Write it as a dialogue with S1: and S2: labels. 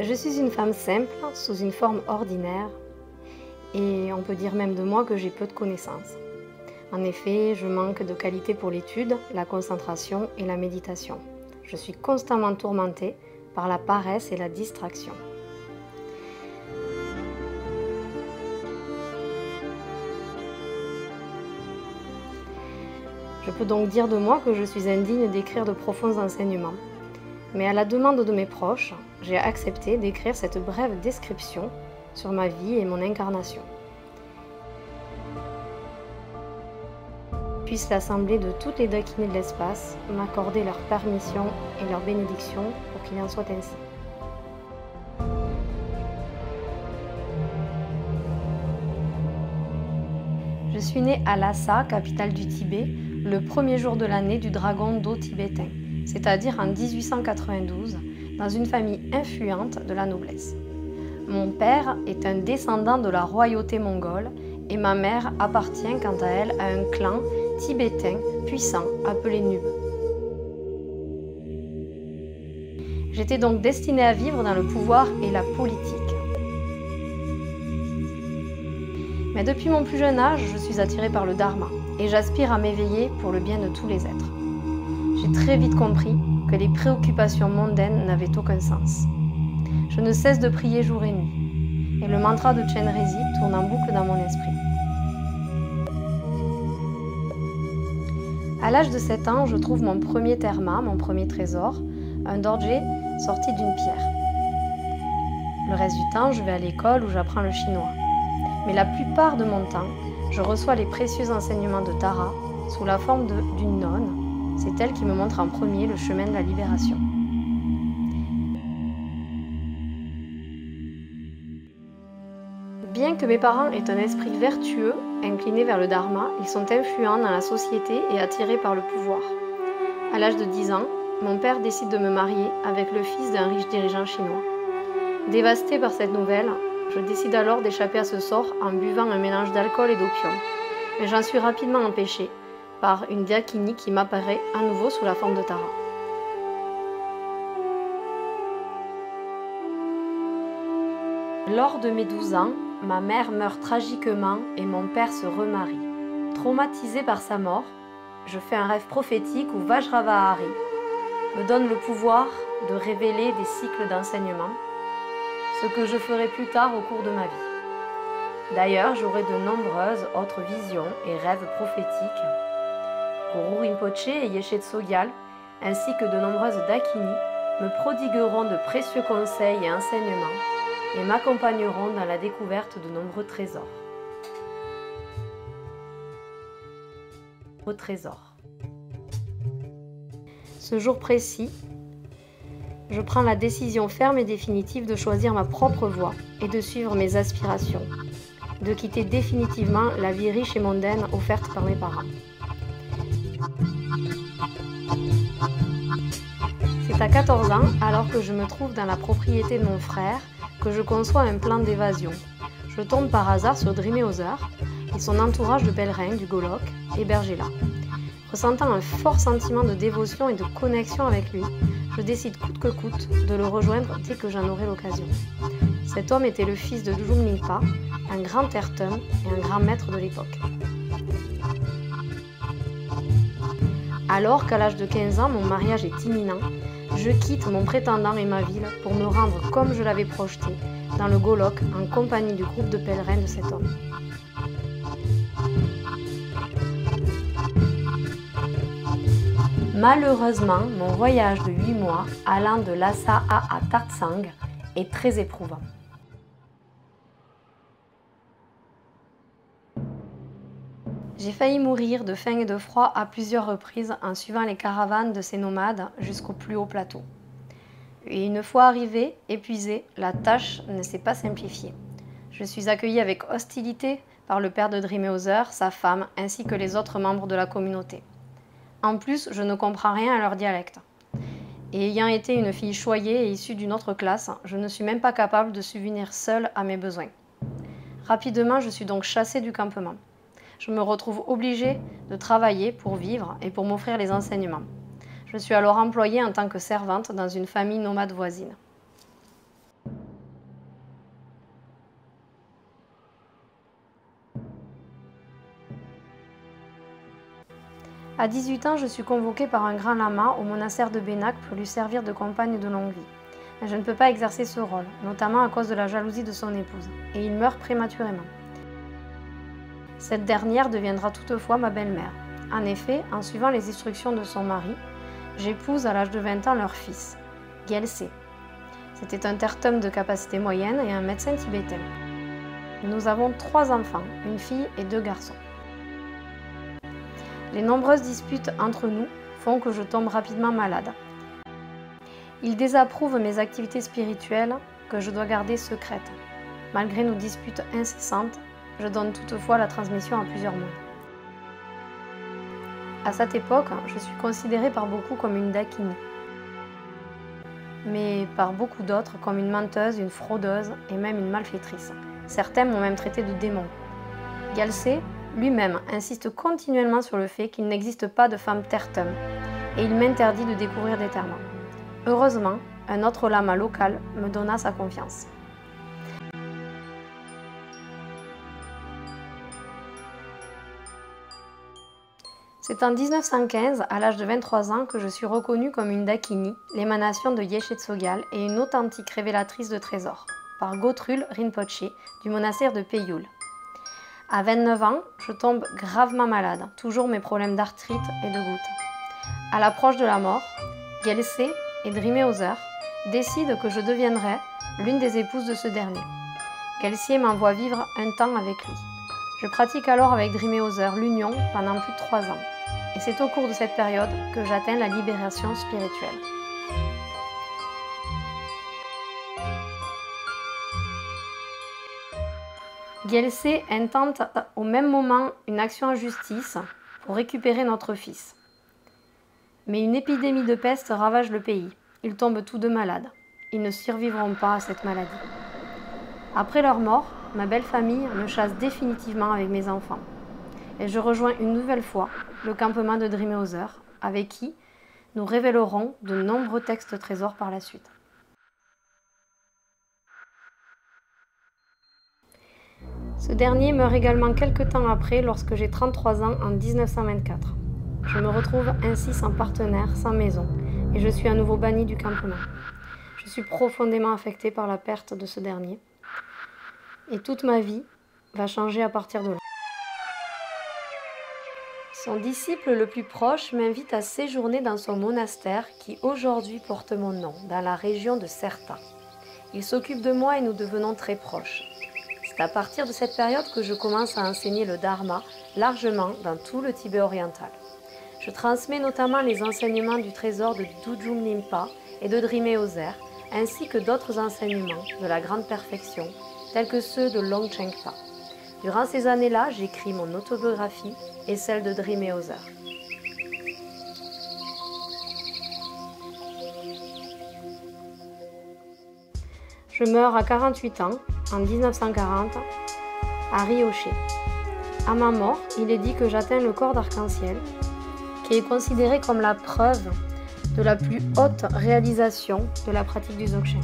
S1: Je suis une femme simple, sous une forme ordinaire, et on peut dire même de moi que j'ai peu de connaissances. En effet, je manque de qualité pour l'étude, la concentration et la méditation. Je suis constamment tourmentée par la paresse et la distraction. Je peux donc dire de moi que je suis indigne d'écrire de profonds enseignements. Mais à la demande de mes proches, j'ai accepté d'écrire cette brève description sur ma vie et mon incarnation. Puisse l'assemblée de toutes les dakinis de l'espace m'accorder leur permission et leur bénédiction pour qu'il en soit ainsi. Je suis née à Lhasa, capitale du Tibet, le premier jour de l'année du dragon d'eau tibétain, c'est-à-dire en 1892, dans une famille influente de la noblesse. Mon père est un descendant de la royauté mongole et ma mère appartient quant à elle à un clan tibétain puissant appelé Nub. J'étais donc destinée à vivre dans le pouvoir et la politique. Mais depuis mon plus jeune âge, je suis attirée par le Dharma et j'aspire à m'éveiller pour le bien de tous les êtres. J'ai très vite compris que les préoccupations mondaines n'avaient aucun sens. Je ne cesse de prier jour et nuit, et le mantra de Chenrezig tourne en boucle dans mon esprit. À l'âge de 7 ans, je trouve mon premier terma, mon premier trésor, un dorje sorti d'une pierre. Le reste du temps, je vais à l'école où j'apprends le chinois. Mais la plupart de mon temps, je reçois les précieux enseignements de Tara sous la forme d'une nonne. C'est elle qui me montre en premier le chemin de la libération. Bien que mes parents aient un esprit vertueux, incliné vers le Dharma, ils sont influents dans la société et attirés par le pouvoir. À l'âge de 10 ans, mon père décide de me marier avec le fils d'un riche dirigeant chinois. Dévastée par cette nouvelle, je décide alors d'échapper à ce sort en buvant un mélange d'alcool et d'opium. Mais j'en suis rapidement empêchée par une dakini qui m'apparaît à nouveau sous la forme de Tara. Lors de mes 12 ans, ma mère meurt tragiquement et mon père se remarie. Traumatisée par sa mort, je fais un rêve prophétique où Vajravahari me donne le pouvoir de révéler des cycles d'enseignement, ce que je ferai plus tard au cours de ma vie. D'ailleurs, j'aurai de nombreuses autres visions et rêves prophétiques. Guru Rinpoche et Yeshe Tsogyal, ainsi que de nombreuses dakini, me prodigueront de précieux conseils et enseignements et m'accompagneront dans la découverte de nombreux trésors. Ce jour précis, je prends la décision ferme et définitive de choisir ma propre voie et de suivre mes aspirations, de quitter définitivement la vie riche et mondaine offerte par mes parents. C'est à 14 ans, alors que je me trouve dans la propriété de mon frère, que je conçois un plan d'évasion. Je tombe par hasard sur Driméoser et son entourage de pèlerins du Golok, hébergés là. Ressentant un fort sentiment de dévotion et de connexion avec lui, je décide coûte que coûte de le rejoindre dès que j'en aurai l'occasion. Cet homme était le fils de Jumlingpa, un grand tertum et un grand maître de l'époque. Alors qu'à l'âge de 15 ans, mon mariage est imminent, je quitte mon prétendant et ma ville pour me rendre comme je l'avais projeté, dans le Golok, en compagnie du groupe de pèlerins de cet homme. Malheureusement, mon voyage de 8 mois, allant de Lhasa à Tatsang, est très éprouvant. J'ai failli mourir de faim et de froid à plusieurs reprises en suivant les caravanes de ces nomades jusqu'au plus haut plateau. Et une fois arrivée, épuisée, la tâche ne s'est pas simplifiée. Je suis accueillie avec hostilité par le père de Driméoser, sa femme, ainsi que les autres membres de la communauté. En plus, je ne comprends rien à leur dialecte. Et ayant été une fille choyée et issue d'une autre classe, je ne suis même pas capable de subvenir seule à mes besoins. Rapidement, je suis donc chassée du campement. Je me retrouve obligée de travailler pour vivre et pour m'offrir les enseignements. Je suis alors employée en tant que servante dans une famille nomade voisine. À 18 ans, je suis convoquée par un grand lama au monastère de Bénac pour lui servir de compagne de longue vie. Mais je ne peux pas exercer ce rôle, notamment à cause de la jalousie de son épouse, et il meurt prématurément. Cette dernière deviendra toutefois ma belle-mère. En effet, en suivant les instructions de son mari, j'épouse à l'âge de 20 ans leur fils, Gyaltse. C'était un tertum de capacité moyenne et un médecin tibétain. Nous avons 3 enfants, une fille et 2 garçons. Les nombreuses disputes entre nous font que je tombe rapidement malade. Il désapprouve mes activités spirituelles que je dois garder secrètes. Malgré nos disputes incessantes, je donne toutefois la transmission à plusieurs moines. À cette époque, je suis considérée par beaucoup comme une dakini, mais par beaucoup d'autres comme une menteuse, une fraudeuse et même une malfaitrice. Certains m'ont même traité de démon. Gyaltse lui-même insiste continuellement sur le fait qu'il n'existe pas de femme tertum et il m'interdit de découvrir des termes. Heureusement, un autre lama local me donna sa confiance. C'est en 1915, à l'âge de 23 ans, que je suis reconnue comme une dakini, l'émanation de Yeshe Tsogyal et une authentique révélatrice de trésors, par Gothrul Rinpoche du monastère de Peyul. À 29 ans, je tombe gravement malade, toujours mes problèmes d'arthrite et de gouttes. À l'approche de la mort, Gyaltse et Drimé Ozer décident que je deviendrai l'une des épouses de ce dernier. Gyaltse m'envoie vivre un temps avec lui. Je pratique alors avec Drimé Ozer l'union pendant plus de 3 ans. Et c'est au cours de cette période que j'atteins la libération spirituelle. Gyaltse intente au même moment une action en justice pour récupérer notre fils. Mais une épidémie de peste ravage le pays. Ils tombent tous 2 malades. Ils ne survivront pas à cette maladie. Après leur mort, ma belle famille me chasse définitivement avec mes enfants. Et je rejoins une nouvelle fois le campement de Drimé Ozer, avec qui nous révélerons de nombreux textes trésors par la suite. Ce dernier meurt également quelques temps après, lorsque j'ai 33 ans en 1924. Je me retrouve ainsi sans partenaire, sans maison, et je suis à nouveau bannie du campement. Je suis profondément affectée par la perte de ce dernier, et toute ma vie va changer à partir de là. Son disciple le plus proche m'invite à séjourner dans son monastère qui aujourd'hui porte mon nom, dans la région de Serta. Il s'occupe de moi et nous devenons très proches. C'est à partir de cette période que je commence à enseigner le Dharma largement dans tout le Tibet oriental. Je transmets notamment les enseignements du trésor de Dudjom Nimpa et de Drimé Ozer, ainsi que d'autres enseignements de la grande perfection, tels que ceux de Longchenpa. Durant ces années-là, j'écris mon autobiographie et celle de Drimé Ozer. Je meurs à 48 ans, en 1940, à Rioché. À ma mort, il est dit que j'atteins le corps d'arc-en-ciel, qui est considéré comme la preuve de la plus haute réalisation de la pratique du Dzogchen.